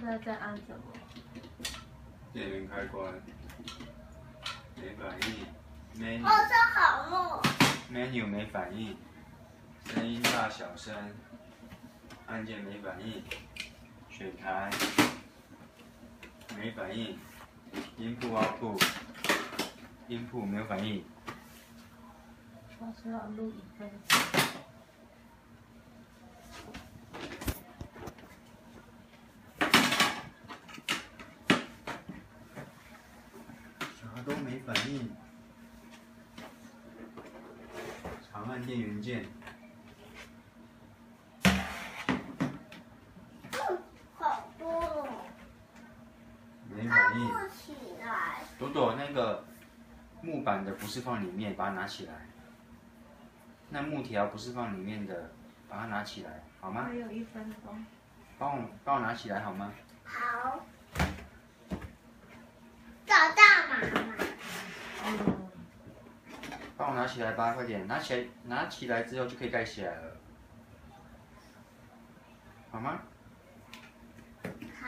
在在按什么？电源开关，没反应。menu 哦，这好木。menu 没反应，声音大小声，按键没反应，选台没反应 ，input output 没有反应。我是要录影分。啥都没反应。长按电源键。好多哦。没反应。不起来。朵朵，那个木板的不是放里面，把它拿起来。那木条不是放里面的，把它拿起来，好吗？还有1分钟。帮我拿起来好吗？好。找到妈妈。帮我拿起来吧，快点！拿起来之后就可以盖起来了，好吗？好。